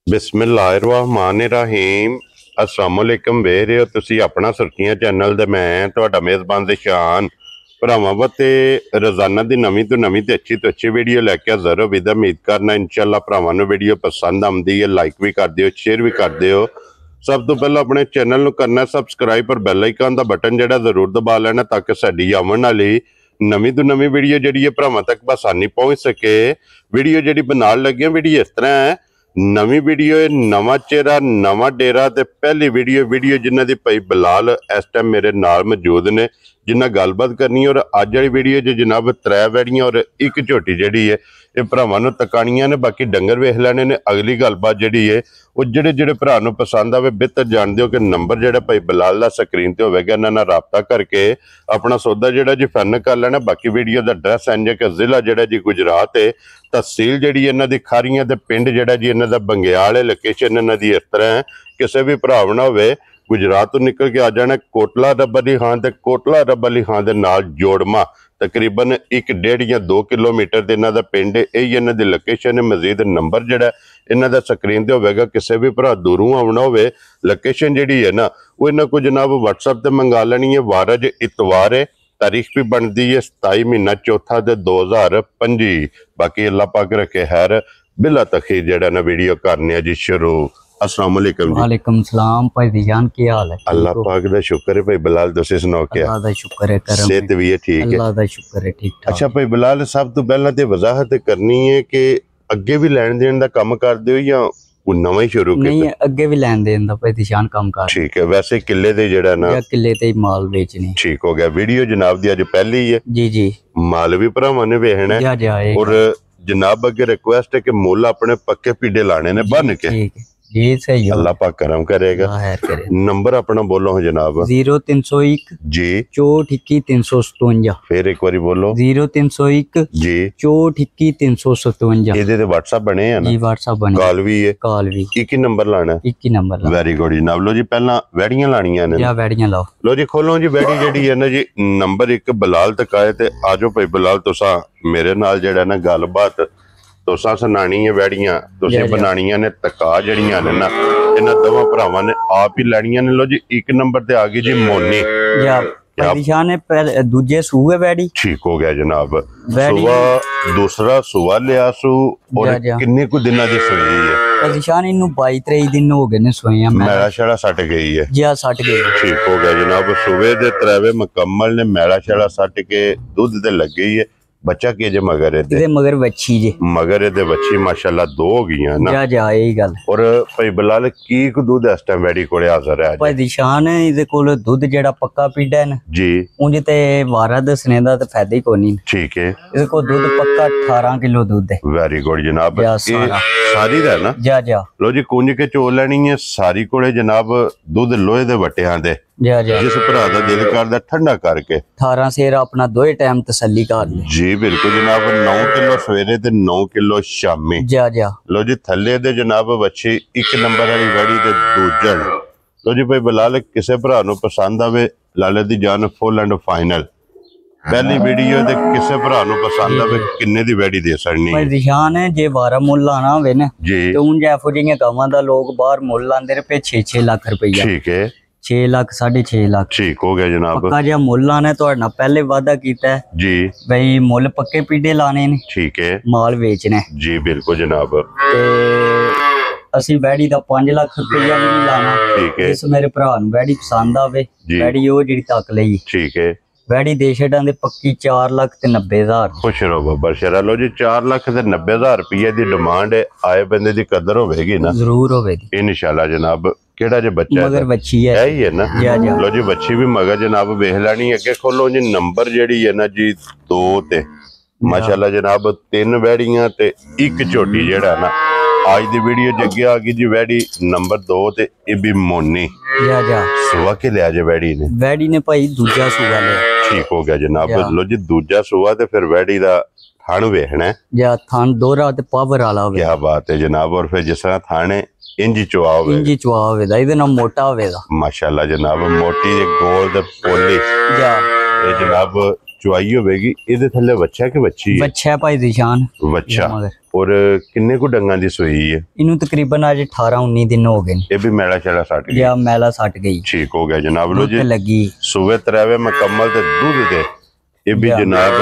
बिस्मिल्लाहिर्रहमानिर्रहीम अस्सलामुअलैकुम ਵੇਖ ਰਹੇ ਹੋ ਤੁਸੀਂ ਆਪਣਾ ਸੁਰਖੀਆਂ ਚੈਨਲ ਤੇ ਮੈਂ ਤੁਹਾਡਾ ਮੇਜ਼ਬਾਨ ਦਿਸ਼ਾਨ ਭਰਾਵਾਂ ਵਤੇ ਰੋਜ਼ਾਨਾ ਦੀ ਨਵੀਂ ਤੋਂ ਨਵੀਂ ਤੇ ਅੱਛੀ ਵੀਡੀਓ ਲੈ ਕੇ ਹਾਜ਼ਰ ਹਾਂ। ਵਿਦ ਉਮੀਦ ਕਰਨਾ ਇਨਸ਼ਾਅੱਲਾ ਭਰਾਵਾਂ ਨੂੰ ਵੀਡੀਓ ਪਸੰਦ ਆਉਂਦੀ ਹੈ। ਲਾਈਕ ਵੀ ਕਰ ਦਿਓ, ਸ਼ੇਅਰ ਵੀ ਕਰ ਦਿਓ। ਸਭ ਤੋਂ ਪਹਿਲਾਂ ਆਪਣੇ ਚੈਨਲ ਨੂੰ ਕਰਨਾ ਸਬਸਕ੍ਰਾਈਬ ਪਰ ਬੈਲ ਆਈਕਨ ਦਾ ਬਟਨ ਜਿਹੜਾ ਜ਼ਰੂਰ ਦਬਾ ਲੈਣਾ ਤਾਂ ਕਿ ਸਾਡੀ ਆਉਣ ਵਾਲੀ ਨਵੀਂ ਤੋਂ ਨਵੀਂ ਵੀਡੀਓ ਜਿਹੜੀ ਹੈ ਭਰਾਵਾਂ ਤੱਕ ਬਸਾਨੀ ਪਹੁੰਚ ਸਕੇ। ਵੀਡੀਓ ਜਿਹੜੀ ਬਣਾਉਣ ਲੱਗੇ ਵੀਡੀਓ ਇਸ ਤਰ੍ਹਾਂ ਹੈ, ਨਵੀਂ ਵੀਡੀਓ ਹੈ, ਨਵਾਂ ਚਿਹਰਾ ਨਵਾਂ ਡੇਰਾ ਤੇ ਪਹਿਲੀ ਵੀਡੀਓ ਜਿਨ੍ਹਾਂ ਦੀ ਭਾਈ ਬਿਲਾਲ ਇਸ ਟਾਈਮ ਮੇਰੇ ਨਾਲ ਮੌਜੂਦ ਨੇ ਜਿਨ੍ਹਾਂ ਗੱਲਬਾਤ ਕਰਨੀ। ਔਰ ਅੱਜ ਵਾਲੀ ਵੀਡੀਓ 'ਚ ਜਨਾਬ 3 ਵੈੜੀਆਂ ਔਰ ਇੱਕ ਝੋਟੀ ਜਿਹੜੀ ਹੈ ਇਹ ਭਰਾਵਾਂ ਨੂੰ ਤਕਾਣੀਆਂ ਨੇ, ਬਾਕੀ ਡੰਗਰ ਵੇਖ ਲੈਣੇ ਨੇ। ਅਗਲੀ ਗੱਲਬਾਤ ਜਿਹੜੀ ਹੈ ਉਹ ਜਿਹੜੇ ਭਰਾ ਨੂੰ ਪਸੰਦ ਆਵੇ ਬਿਹਤਰ ਜਾਣ ਦਿਓ ਕਿ ਨੰਬਰ ਜਿਹੜਾ ਭਾਈ ਬਿਲਾਲ ਦਾ ਸਕਰੀਨ ਤੇ ਹੋਵੇਗਾ, ਇਹਨਾਂ ਨਾਲ ਰਾਬਤਾ ਕਰਕੇ ਆਪਣਾ ਸੌਦਾ ਜਿਹੜਾ ਜੀ ਫਾਈਨਲ ਕਰ ਲੈਣਾ। ਬਾਕੀ ਵੀਡੀਓ ਦਾ ਐਡਰੈਸ ਇੰਜ ਕਿ ਜ਼ਿਲ੍ਹਾ ਜਿਹੜਾ ਜੀ ਗੁਜਰਾਤ ਹੈ, ਤਹਿਸੀਲ ਜਿਹੜੀ ਇਹਨਾਂ ਦੀ ਖਾਰੀਆਂ ਤੇ ਪਿੰਡ ਜਿਹੜਾ ਜੀ ਇਹਨਾਂ ਦਾ ਬੰਗਿਆਲ ਹੈ। ਲੋਕੇਸ਼ਨ ਇਹਨਾਂ ਦੀ ਇਸ ਤਰ੍ਹਾਂ ਹੈ, ਕਿਸੇ ਵੀ ਭਰਾ ਨਾ ਹੋਵੇ ਗੁਜਰਾਤ ਤੋਂ ਨਿਕਲ ਕੇ ਆ ਜਾਣਾ ਕੋਟਲਾ ਰੱਬ ਅਲੀ ਖਾਨ ਤੇ ਕੋਟਲਾ ਰੱਬ ਅਲੀ ਖਾਨ ਦੇ ਨਾਲ ਜੋੜਮਾ ਤਕਰੀਬਨ 1.5 ਜਾਂ 2 ਕਿਲੋਮੀਟਰ ਦੇ ਇਹਨਾਂ ਦਾ ਪਿੰਡ ਹੈ। ਇਹ ਇਹਨਾਂ ਦੀ ਲੋਕੇਸ਼ਨ ਹੈ। ਮਜ਼ੀਦ ਨੰਬਰ ਜਿਹੜਾ ਇਹਨਾਂ ਦਾ ਸਕਰੀਨ ਤੇ ਹੋਵੇਗਾ। ਕਿਸੇ ਵੀ ਭਰਾ ਦੂਰੋਂ ਆਉਣਾ ਹੋਵੇ ਲੋਕੇਸ਼ਨ ਜਿਹੜੀ ਹੈ ਨਾ ਉਹ ਇਹਨਾਂ ਕੋਲ ਜਨਾਬ WhatsApp ਤੇ ਮੰਗਾ ਲੈਣੀ ਹੈ। ਵਾਰ ਅੱਜ ਇਤਵਾਰ ਹੈ, ਤਾਰੀਖ ਵੀ ਬਣਦੀ ਹੈ 27 ਮਹੀਨਾ ਚੌਥਾ ਤੇ 2025। ਬਾਕੀ ਅੱਲਾਹ ਪਾਕ ਰੱਖੇ ਖੈਰ। ਬਿਲਾ ਤਖੀਰ ਜਿਹੜਾ ਨਾ ਵੀਡੀਓ ਕਰਨੀ ਹੈ ਜੀ ਸ਼ੁਰੂ। अस्सलाम वालेकुम जी। वालेकुम सलाम भाई जान की हाल है? अल्लाह पाक दा शुक्र है भाई बिलाल, तुसी सुनाओ क्या? अल्लाह दा शुक्र है, करम सेहत भी है ठीक है? अल्लाह दा शुक्र है ठीक ठाक। अच्छा भाई बिलाल, सब तो पहला ते वजाहत करनी है कि अगे भी लैन देन दा काम करदे हो या कोई नवा ही शुरू कीता? नहीं, अगे भी लैन देन दा भाई दिशान काम कर। ठीक है। वैसे किले दे जेड़ा ना किले ते माल बेचने। ठीक हो गया। वीडियो जनाब दी अज पहली है जी जी, माल भी भरावां ने वेखना है और जनाब अगे रिक्वेस्ट है कि मुल अपने पक्के पीडे लाने ने बन के। ठीक है जी, सही है। अल्लाह पाक करम करेगा। नंबर अपना बोलो जनाब। 0301 जी 6421 फिर एक बारी बोलो। 0301 जी 6421 ਇਹਦੇ ਤੇ WhatsApp ਬਣੇ ਆ ਨਾ? ਜੀ WhatsApp ਬਣੇ। ਕਾਲ ਵੀ ਹੈ? ਕਾਲ ਵੀ। ਇੱਕ ਹੀ ਨੰਬਰ ਲਾਣਾ? ਇੱਕ ਹੀ ਨੰਬਰ। ਵੈਰੀ ਗੁੱਡ ਜਨਾਬ। ਲੋ ਜੀ ਪਹਿਲਾਂ ਵੈੜੀਆਂ ਲਾਣੀਆਂ ਨੇ। ਜਾਂ ਵੈੜੀਆਂ ਲਾਓ। ਲੋ ਜੀ ਖੋਲੋ ਜੀ ਵੈੜੀ ਜਿਹੜੀ ਹੈ ਨਾ ਜੀ ਨੰਬਰ 1 ਬਿਲਾਲ ਤੱਕ ਆਏ ਤੇ ਆਜੋ ਭਾਈ ਬਿਲਾਲ ਤੁਸਾਂ ਮੇਰੇ ਨਾਲ ਜਿਹੜਾ ਨਾ ਗੱਲਬਾਤ ਤੁਸਾਂ ਸੁਣਾਣੀ ਹੈ। ਵੈੜੀਆਂ ਤੁਸੀਂ ਬਣਾਣੀਆਂ ਨੇ ਤਕਾ ਜਿਹੜੀਆਂ ਨੇ ਨਾ ਇਹਨਾਂ ਦੋਵਾਂ ਭਰਾਵਾਂ ਨੇ ਆਪ ਹੀ ਲੈਣੀਆਂ ਨੇ। ਲੋ ਜੀ ਇੱਕ ਨੰਬਰ ਤੇ ਆ ਗਈ ਜੀ ਮੋਨੀ। निशान है पहले दूजे सूए वैड़ी। ठीक हो गया जनाब। सुबह दूसरा सुबह लिया सु और किन्ने को दिना दी सोई है? निशान इन्नू 22-23 दिन हो गए ने सोईया। मैला छड़ा सट गई है जी? सट गई। ठीक हो गया जनाब। सुबह दे 3 मुकम्मल ने मैला छड़ा सट के दूध ते लग गई है। बच्चा के जे मगर है मगर बच्ची जे मगर है बच्ची माशाल्लाह 2 हो गई ना। जा यही गल। और भाई बिलाल की को दूध इस टाइम वैड़ी कोले हाजिर है? भाई दिशान इहदे कोल दूध जेड़ा पक्का पीड़ा है ना जी उंज ते वारा दसने दा ते फायदा ही कोनी। ठीक है। इहदे कोल दूध पक्का 18 किलो दूध है। वेरी गुड जनाब। सारी दा ना? जा लो जी कुंज के चो लेनी है सारी कोले जनाब। दूध लोहे दे वटियां दे जिस भरा दा दिल करदा ठंडा करके 18 सेर अपना दोए टाइम तसल्ली कर ले जी। बिल्कुल जनाब। 9 किलो सवेरे ते 9 किलो शामी। जा लो जी थल्ले दे जनाब बच्चे 1 नंबर वाली वैड़ी ते दूजन। लो जी भाई बिलाल किसे भरा नु पसंद आवे लाले दी जान फुल एंड फाइनल पहली वीडियो ते किसे भरा नु पसंद आवे किन्ने दी वैड़ी दे सकनी भाई दिशान है? जे 12 मुल लाना होवे ना जी ते उन जैफो जियां गावां दा लोग बाहर मुल लांदे रुपए 6-6 लाख रुपया। ठीक है। 6 लाख 6.5 लाख। ठीक हो गया जनाब। पक्का जिहा मुल लाना है तुहाडे नाल पहले वादा कीता है जी भाई मुल पक्के पीडे लाने ने। ठीक है। माल बेचना है जी। बिल्कुल जनाब। ते ਅਸੀਂ ਵੈੜੀ ਦਾ 5 ਲੱਖ ਰੁਪਇਆ ਵੀ ਨਹੀਂ ਲਾਣਾ। ਠੀਕ ਹੈ। ਜਿਸ ਮੇਰੇ ਭਰਾ ਨੂੰ ਵੈੜੀ ਪਸੰਦ ਆਵੇ ਵੈੜੀ ਉਹ ਜਿਹੜੀ ਤੱਕ ਲਈ। ਠੀਕ ਹੈ। ਵੈੜੀ ਦੇ ਛੱਡਾਂ ਦੇ ਪੱਕੀ 4 ਲੱਖ ਤੇ 90,000। ਖੁਸ਼ ਰਹੋ ਬਾਬਾ ਸ਼ਰਾ। ਲੋ ਜੀ 4 ਲੱਖ ਤੇ 90,000 ਰੁਪਏ ਦੀ ਡਿਮਾਂਡ ਹੈ। ਆਏ ਬੰਦੇ ਦੀ ਕਦਰ ਹੋਵੇਗੀ ਨਾ? ਜ਼ਰੂਰ ਹੋਵੇਗੀ ਇਨਸ਼ਾਅੱਲਾ ਜਨਾਬ। ਕਿਹੜਾ ਜੇ ਬੱਚਾ ਮਗਰ ਬੱਚੀ ਹੈ ਇਹੀ ਹੈ ਨਾ? ਲੋ ਜੀ ਬੱਚੀ ਵੀ ਮਗਰ ਜਨਾਬ ਵੇਖ ਲੈਣੀ। ਅੱਗੇ ਖੋਲੋ ਜੀ ਨੰਬਰ ਜਿਹੜੀ ਹੈ ਨਾ ਜੀ 2 ਤੇ ਮਾਸ਼ਾਅੱਲਾ ਜਨਾਬ 3 ਵੈੜੀਆਂ ਤੇ ਇੱਕ ਝੋਟੀ ਜਿਹੜਾ ਨਾ आज दी वीडियो जगे आ गई जी वैड़ी नंबर 2 ते ये भी मोनी। सुबह के लिया जे वैड़ी ने? वैड़ी ने भाई दूजा सुबह लिया। ठीक हो गया जनाब। लो जी दूजा सुबह ते फिर वैड़ी दा थान वेखना है या थान दोहरा ते पावर वाला होवे। क्या बात है जनाब। और फिर जिस तरह थाने इंजी चुआ होवे इंजी चुआ होवेदा इहदे नाल मोटा होवेदा माशाल्लाह जनाब। मोटी ते गोल ते पोली जा ये जनाब ਚੁਆਈ ਹੋਵੇਗੀ। ਇਹਦੇ ਥੱਲੇ ਬੱਚਾ ਕਿ ਬੱਚੀ ਹੈ? ਬੱਚਾ ਭਾਈ ਦੀ ਸ਼ਾਨ ਬੱਚਾ। ਔਰ ਕਿੰਨੇ ਕੁ ਡੰਗਾਂ ਦੀ ਸੂਈ ਹੈ? ਇਹਨੂੰ ਤਕਰੀਬਨ ਅੱਜ 18-19 ਦਿਨ ਹੋ ਗਏ ਨੇ। ਇਹ ਵੀ ਮੈਲਾ ਚੜਾ ਸੱਟ ਗਈ? ਜਾਂ ਮੈਲਾ ਸੱਟ ਗਈ। ਠੀਕ ਹੋ ਗਿਆ ਜਨਾਬ। ਲੋ ਜੀ ਲੱਗੀ ਸੂਵੇ ਤਰੇਵੇ ਮੁਕੰਮਲ ਤੇ ਦੁੱਧ ਦੇ ਇਹ ਵੀ ਜਨਾਬ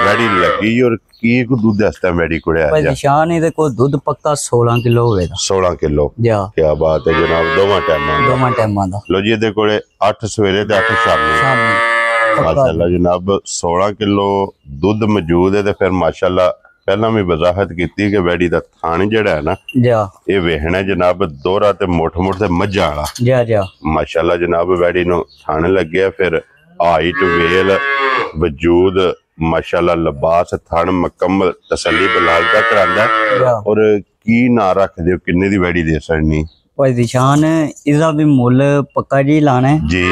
ਵੈੜੀ ਲੱਗੀ। ਔਰ ਕੀ ਕੋ ਦੁੱਧ ਹਸਤਾ ਵੈੜੀ ਕੋਲੇ ਆ ਭਾਈ ਸ਼ਾਨ ਇਹਦੇ ਕੋਲ ਦੁੱਧ ਪੱਕਾ 16 ਕਿਲੋ ਹੋਵੇਗਾ। 16 ਕਿਲੋ। ਕੀ ਬਾਤ ਹੈ ਜਨਾਬ। ਦੋਵਾਂ ਟਾਈਮਾਂ ਦਾ। ਲੋ ਜੀ ਇਹਦੇ ਕੋਲੇ 8 ਸਵੇਰੇ ਤੇ 8 ਸ਼ਾਮੀ ਮਾਸ਼ਾਅੱਲਾ ਜਨਾਬ 16 ਕਿਲੋ ਦੁੱਧ ਮੌਜੂਦ ਹੈ। ਤੇ ਫਿਰ ਮਾਸ਼ਾਅੱਲਾ ਪਹਿਲਾਂ ਵੀ ਵਜ਼ਾਹਤ ਕੀਤੀ ਕਿ ਵੈੜੀ ਦਾ ਥਣ ਜਿਹੜਾ ਹੈ ਨਾ ਇਹ ਵੇਖਣਾ ਜਨਾਬ ਦੋਹਰਾ ਤੇ ਮੁੱਠ ਤੇ ਮੱਝਾਂ ਵਾਲਾ। ਮਾਸ਼ਾਅੱਲਾ ਜਨਾਬ ਵੈੜੀ ਨੂੰ ਥਣ ਲੱਗਿਆ। ਫਿਰ ਹਾਈਟ ਵੇਲ ਵਜੂਦ ਮਾਸ਼ਾਅੱਲਾ ਲਿਬਾਸ ਥਣ ਮੁਕੰਮਲ ਤਸੱਲੀ ਬਲਾਲ ਦਾ ਕਰਾਂਦਾ। ਔਰ ਕੀ ਨਾਂ ਰੱਖਦੇ ਹੋ? ਕਿੰਨੇ ਦੀ ਵੈੜੀ ਦੇ ਸਕਣੀ ਭਾਈ ਦੀ ਸ਼ਾਨ? ਇਹਦਾ ਵੀ ਮੁੱਲ ਪੱਕਾ ਜੀ ਲਾਣਾ ਜੀ।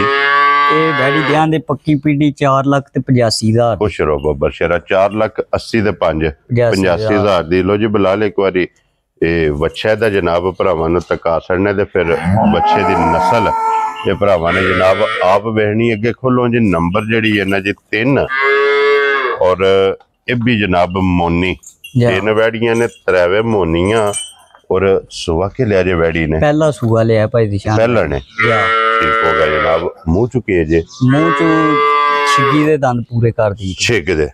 ਇਹ ਵੈੜੀ ਦਿਆਂ ਦੇ ਪੱਕੀ ਪੀੜੀ 4,85,000। ਖੁਸ਼ ਰਹੋ ਬੱਬਰ ਸ਼ੇਰਾ। 4,80,000 ਤੇ 85,000 ਦੀ। ਲੋ ਜੀ ਬਲਾਲ ਇੱਕ ਵਾਰੀ ਇਹ ਵੱਛੇ ਦਾ ਜਨਾਬ ਭਰਾਵਾਂ ਨੂੰ ਤਕਾ ਛੜਨੇ ਤੇ ਫਿਰ ਵੱਛੇ ਦੀ ਨਸਲ ਇਹ ਭਰਾਵਾਂ ਨੇ ਜਨਾਬ ਆਪ ਵੇਖਣੀ। ਅੱਗੇ ਖੋਲੋ ਜੀ ਨੰਬਰ ਜਿਹੜੀ ਹੈ ਨਾ ਜੀ 3 ਔਰ ਇਹ ਵੀ ਜਨਾਬ ਮੋਨੀ 3 ਵੈੜੀਆਂ ਨੇ। ਤਰੇਵੇ ਮੋਨੀਆਂ ਔਰ ਸੁਆ ਕੇ ਲਿਆ ਜੇ ਵੈੜੀ ਨੇ ਪਹਿਲਾ ਸੂਆ ਲਿਆ ਭਾਈ ਦੀ ਸ਼ਾਨ ਪਹਿਲਾਂ ਨੇ। ਠੀਕ ਹੋ ਗਿਆ ਜਨਾਬ। ਮੂੰਹ ਚੁੱਕੇ ਜੇ ਮੂੰਹ ਚੋਂ ਛਿੱਗੀ ਦੇ ਦੰਦ ਪੂਰੇ ਕਰ ਦੀ ਛਿੱਗ ਦੇ।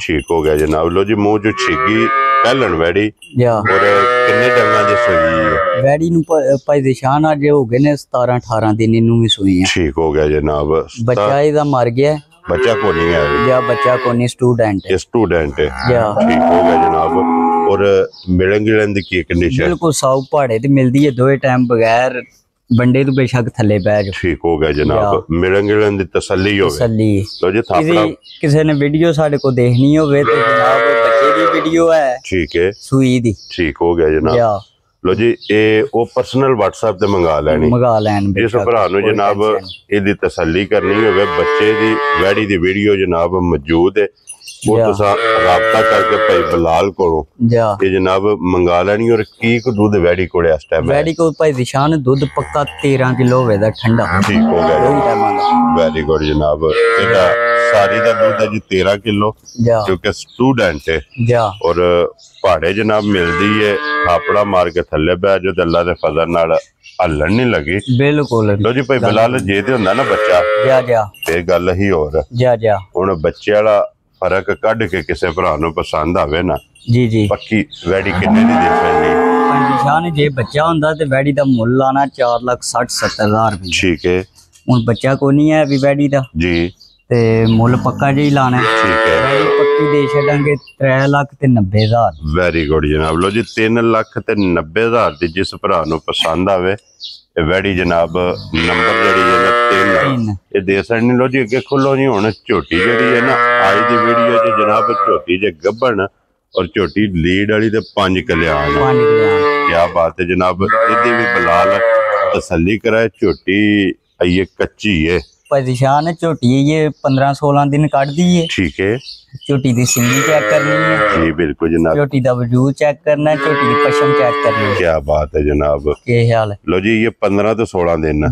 ਠੀਕ ਹੋ ਗਿਆ ਜਨਾਬ। ਲੋ ਜੀ ਮੂੰਹ ਚੋਂ ਛਿੱਗੀ ਪਹਿਲਣ ਵੈੜੀ। ਔਰ ਕਿੰਨੇ ਡੰਗਾਂ ਦੀ ਸੂਈ ਹੈ ਵੈੜੀ ਨੂੰ ਭਾਈ ਦੇ ਸ਼ਾਨ? ਅੱਜ ਹੋ ਗਏ ਨੇ 17-18 ਦਿਨ ਇਹਨੂੰ ਵੀ ਸੂਈ ਹੈ। ਠੀਕ ਹੋ ਗਿਆ ਜਨਾਬ। ਬੱਚਾ ਇਹਦਾ ਮਰ ਗਿਆ। ਬੱਚਾ ਕੋ ਨਹੀਂ ਹੈ? ਬੱਚਾ ਕੋ ਨਹੀਂ ਸਟੂਡੈਂਟ ਹੈ। ਠੀਕ ਹੋ ਗਿਆ ਜਨਾਬ। ਔਰ ਮਿਲਣ ਗਿਲਣ ਦੀ ਕੀ ਕੰਡੀਸ਼ਨ? ਬਿਲਕੁਲ ਸਾਊ ਪਹਾੜੇ ਤੇ ਮਿਲਦੀ ਹੈ ਦੋਏ ਟਾਈਮ ਬਗੈਰ ਬੰਡੇ ਤੋਂ ਬੇਸ਼ੱਕ ਥੱਲੇ ਬਹਿ ਜਾ। ਠੀਕ ਹੋ ਗਿਆ ਜਨਾਬ। ਮਿਲਣ ਗਿਲਣ ਦੀ ਤਸੱਲੀ ਹੋਵੇ। ਲੋ ਜੀ ਕਿਸੇ ਨੇ ਵੀਡੀਓ ਸਾਡੇ ਕੋ ਦੇਖਣੀ ਹੋਵੇ ਤੇ ਜਨਾਬ ਬੱਚੇ ਦੀ ਵੀਡੀਓ ਹੈ। ਠੀਕ ਹੈ ਸੂਈ ਦੀ। ਠੀਕ ਹੋ ਗਿਆ ਜਨਾਬ। ਲੋ ਜੀ ਇਹ ਉਹ ਪਰਸਨਲ WhatsApp ਤੇ ਮੰਗਾ ਲੈਣ। ਜਿਸ ਭਰਾ ਨੂੰ ਜਨਾਬ ਇਹਦੀ ਤਸੱਲੀ ਕਰਨੀ ਹੋਵੇ ਬੱਚੇ ਦੀ ਵੈੜੀ ਦੀ ਵੀਡੀਓ ਜਨਾਬ ਮੌਜੂਦ ਹੈ। ਉਹ ਤੁਸੀਂ ਰਾਬਤਾ ਕਰਕੇ ਭਾਈ ਬਲਾਲ ਕੋਲੋਂ ਇਹ ਜਨਾਬ ਮੰਗਾ ਲੈਣੀ। ਔਰ ਕੀ ਕੋ ਦੁੱਧ ਵੈੜੀ ਕੋਲੇ ਇਸ ਟਾਈਮ? ਵੈੜੀ ਕੋ ਭਾਈ ਦੀ ਸ਼ਾਨ ਦੁੱਧ ਪੱਕਾ 13 ਕਿਲੋ ਹੋਵੇਗਾ ਠੰਡਾ। ਠੀਕ ਹੋ ਗਿਆ। ਵੈਰੀ ਗੁੱਡ ਜਨਾਬ। ਇਹਦਾ ਸਾਰੀ ਦਾ ਦੁੱਧ ਹੈ ਜੀ 13 ਕਿਲੋ ਕਿਉਂਕਿ ਸਟੂਡੈਂਟ ਹੈ। ਔਰ ਪਹਾੜੇ ਜਨਾਬ ਮਿਲਦੀ ਹੈ। ਥਾਪੜਾ ਮਾਰ ਕੇ ਥੱਲੇ ਬਹਿ ਜਾਓ ਤੇ ਅੱਲਾ ਦੇ ਫਜ਼ਲ ਨਾਲ ਹੱਲਣ ਨਹੀਂ ਲੱਗੀ। ਬਿਲਕੁਲ। ਲੋ ਜੀ ਭਾਈ ਬਲਾਲ ਜੇ ਤੇ ਹੁੰਦਾ ਨਾ ਬੱਚਾ ਇਹ ਗੱਲ ਹੀ ਹੋਰ। ਹੁਣ ਬੱਚੇ ਵਾਲਾ ਫਰਕ ਕੱਢ ਕੇ ਕਿਸੇ ਭਰਾ ਨੂੰ ਪਸੰਦ ਆਵੇ ਨਾ ਜੀ ਪੱਕੀ ਵੈੜੀ ਕਿੰਨੇ ਦੀ ਦੇ ਸਕਦੀ? ਸ਼ਾਨ ਜੇ ਬੱਚਾ ਹੁੰਦਾ ਤੇ ਵੈੜੀ ਦਾ ਮੁੱਲ ਆਣਾ 4,60,70,000 ਰੁਪਏ। ਠੀਕ ਹੈ। ਹੁਣ ਬੱਚਾ ਕੋ ਨਹੀਂ ਹੈ ਵੀ ਵੈੜੀ ਦਾ ਜੀ ਤੇ ਮੁੱਲ ਪੱਕਾ ਜੀ ਲਾਣਾ। ਠੀਕ ਹੈ। ਵੈੜੀ ਪੱਕੀ ਦੇ ਛੱਡਾਂਗੇ 3,90,000। ਵੈਰੀ ਗੁੱਡ ਜਨਾਬ। ਲੋ ਜੀ 3,90,000 ਦੀ ਜਿਸ ਭਰਾ ਨੂੰ ਪਸੰਦ ਆਵੇ ਇਹ ਵੈੜੀ ਜਨਾਬ ਨੰਬਰ ਜਿਹੜੀ ਹੈ ਨਾ 3 ਇਹ ਦੇ ਸਕਣੀ। ਲੋ ਜੀ ਅੱਗੇ ਖੋਲੋ ਜੀ। ਹੁਣ ਝੋਟੀ ਜਿਹੜੀ ਹੈ ਨਾ ਅੱਜ ਦੀ ਵੀਡੀਓ 'ਚ ਜਨਾਬ ਝੋਟੀ ਜੇ ਗੱਭਣ ਔਰ ਝੋਟੀ ਲੀਡ ਵਾਲੀ ਤੇ 5 ਕਲਿਆਣ। ਕੀ ਬਾਤ ਹੈ ਜਨਾਬ। ਇਹਦੀ ਵੀ ਬਲਾਲ ਤਸੱਲੀ ਕਰਾਏ। ਝੋਟੀ ਇਹ ਕੱਚੀ ਹੈ ਭਾਈ ਸ਼ਾਨ। ਝੋਟੀ ਇਹ 15-16 ਦਿਨ ਕੱਢਦੀ ਹੈ। ਠੀਕ ਹੈ। ਝੋਟੀ ਦੀ ਸਿੰਗੀ ਚੈੱਕ ਕਰਨੀ ਹੈ ਜੀ। ਬਿਲਕੁਲ ਜਨਾਬ। ਝੋਟੀ ਦਾ ਵਜੂਦ ਚੈੱਕ ਕਰਨਾ ਹੈ। ਝੋਟੀ ਦੀ ਪਸ਼ਮ ਚੈੱਕ ਕਰਨੀ ਹੈ। ਕੀ ਬਾਤ ਹੈ ਜਨਾਬ। ਕੀ ਹਾਲ ਹੈ? ਲੋ ਜੀ ਇਹ 15 ਤੋਂ 16 ਦਿਨ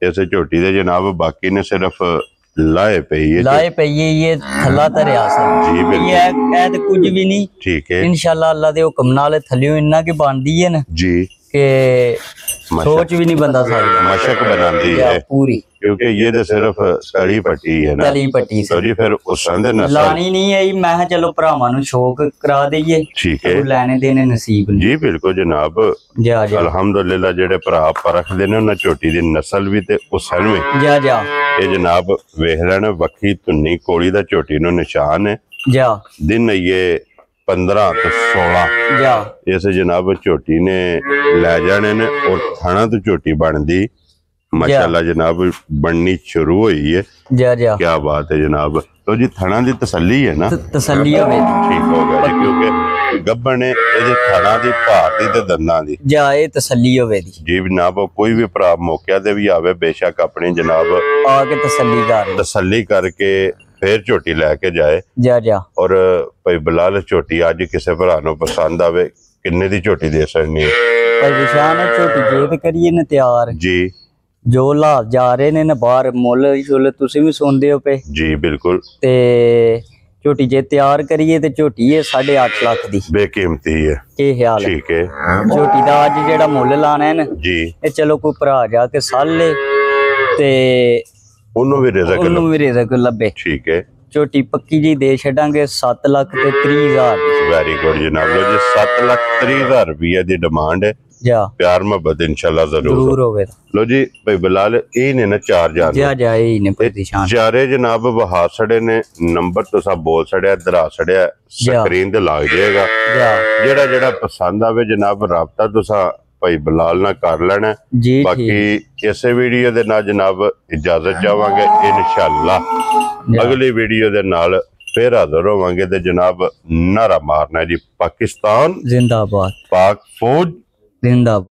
ਇਸੇ ਝੋਟੀ ਦੇ ਜਨਾਬ ਬਾਕੀ ਨੇ ਸਿਰਫ ਲਾਏ ਪਈ ਹੈ ਇਹ ਥੱਲਾ ਧਰਿਆ ਸਰ ਜੀ। ਬਿਲਕੁਲ ਇਹ ਤੇ ਕੁਝ ਵੀ ਨਹੀਂ। ਠੀਕ ਹੈ। ਇਨਸ਼ਾਅੱਲਾ ਅੱਲਾ ਦੇ ਹੁਕਮ ਨਾਲ ਥੱਲਿਓ ਇੰਨਾ ਕਿ ਬਣਦੀ ਹੈ ਨਾ ਜੀ ਕਿ ਸੋਚ ਵੀ ਨਹੀਂ ਬੰਦਾ ਸਕਦਾ। ਮਸ਼ਕ ਬਣਾਉਂਦੀ ਹੈ ਪੂਰੀ ਕਿਉਂਕਿ ਇਹ ਤੇ ਸਿਰਫ ਤਲੀ ਪੱਟੀ ਹੈ ਨਾ। ਤਲੀ ਪੱਟੀ ਜੀ ਫਿਰ ਉਸ ਦੇ ਨਸਲ ਲਾਣੀ ਨਹੀਂ ਆਈ। ਮੈਂ ਕਿਹਾ ਚਲੋ ਭਰਾਵਾਂ ਨੂੰ ਸ਼ੌਕ ਕਰਾ ਦਈਏ। ਠੀਕ ਹੈ। ਲੈਣੇ ਦੇਣੇ ਨਸੀਬ ਜੀ। ਬਿਲਕੁਲ ਜਨਾਬ। ਅਲਹਮਦੁਲਿਲਾ ਜਿਹੜੇ ਭਰਾ ਪਰਖਦੇ ਨੇ ਉਹਨਾਂ ਝੋਟੀ ਦੀ ਨਸਲ ਵੀ ਤੇ ਉਸਨ ਵੀ ਇਹ ਜਨਾਬ ਵੇਖ ਲੈਣ। ਵੱਖੀ ਧੁੰਨੀ ਕੋਲੀ ਦਾ ਝੋਟੀ ਨੂੰ ਨਿਸ਼ਾਨ ਹੈ। ਦਿਨ ਇਹ 15 ਤੋਂ 16 ਇਸ ਜਨਾਬ ਝੋਟੀ ਨੇ ਲੈ ਜਾਣੇ ਨੇ। ਔਰ ਥਾਣਾ ਤੋਂ ਝੋਟੀ ਬਣਦੀ ਮਾਸ਼ਾਅੱਲਾ ਜਨਾਬ ਬਣਨੀ ਸ਼ੁਰੂ ਹੋਈ ਹੈ। ਕੀ ਬਾਤ ਹੈ ਜਨਾਬ। तो जी थणा दी तसल्ली है ना, तसल्ली होवे ठीक हो गया जी, क्योंकि गब्बन ने ये थणा दी भार दी ते दंदां दी जा ये तसल्ली होवे दी जी जनाब। कोई भी भरा मौके ते भी आवे बेशक अपनी जनाब आके तसल्ली करके फिर झोटी लैके जाए जा जा। और भाई बिलाल झोटी अज किसी भरा नूं पसंद आवे किन्ने दी झोटी दे सकनी है? भाई विशान झोटी जे ते करिए न तैयार जी ਜੋ ਹਾਲਾਤ ਜਾ ਰਹੇ ਨੇ ਨਾ ਬਾਹਰ ਮੁੱਲ ਛੁੱਲ ਤੁਸੀਂ ਵੀ ਸੁਣਦੇ ਹੋ ਪਏ ਜੀ ਬਿਲਕੁਲ। ਤੇ ਝੋਟੀ ਜੇ ਤਿਆਰ ਕਰੀਏ ਤੇ ਝੋਟੀ ਹੈ 8.5 ਲੱਖ ਦੀ, ਬੇਕੀਮਤੀ ਹੈ। ਇਹ ਖਿਆਲ ਹੈ। ਠੀਕ ਹੈ। ਝੋਟੀ ਦਾ ਅੱਜ ਜਿਹੜਾ ਮੁੱਲ ਲਾਣਾ ਹੈ ਨਾ ਜੀ, ਇਹ ਚਲੋ ਕੋਈ ਭਰਾ ਜਾ ਕੇ ਸਾਲ ਲੇ ਤੇ ਉਹਨੂੰ ਵੀ ਰਿਜ਼ਕ ਲੱਭੇ। ਠੀਕ ਹੈ। ਝੋਟੀ ਪੱਕੀ ਜੀ ਦੇ ਛੱਡਾਂਗੇ 7,30,000 ਦੀ। ਵੈਰੀ ਗੁੱਡ ਜਨਾਬ। ਲੋ ਜੀ 7,30,000 ਰੁਪਏ ਦੀ ਡਿਮਾਂਡ ਹੈ। ਜਾ ਪਿਆਰ ਮੁਹੱਬਤ ਇੰਸ਼ਾਅੱਲਾ ਜ਼ਰੂਰ ਹੋਵੇ। ਲੋ ਜੀ ਭਾਈ ਬਿਲਾਲ ਇਹ ਨੇ ਨਾ 4 ਜਾਨ ਜਾ ਇਹ ਨੇ ਪਰੇਸ਼ਾਨ ਚਾਰੇ ਜਨਾਬ ਵਹਾ ਛੜੇ ਨੇ। ਨੰਬਰ ਤੁਸੀਂ ਬੋਲ ਛੜਿਆ, ਦਰਾ ਛੜਿਆ, ਸਕਰੀਨ ਤੇ ਲੱਗ ਜਾਏਗਾ। ਜਿਹੜਾ ਪਸੰਦ ਆਵੇ ਜਨਾਬ ਰਾਬਤਾ ਤੁਸੀਂ ਭਾਈ ਬਿਲਾਲ ਨਾਲ ਕਰ ਲੈਣਾ। ਬਾਕੀ ਇਸੇ ਵੀਡੀਓ ਦੇ ਨਾਲ ਜਨਾਬ ਇਜਾਜ਼ਤ ਚਾਹਾਂਗੇ। ਇਨਸ਼ਾਅੱਲਾ ਅਗਲੀ ਵੀਡੀਓ ਦੇ ਨਾਲ फिर हाजिर होवांगे। ते जनाब नारा मारना है जी पाकिस्तान जिंदाबाद, पाक फौज जिंदाबाद।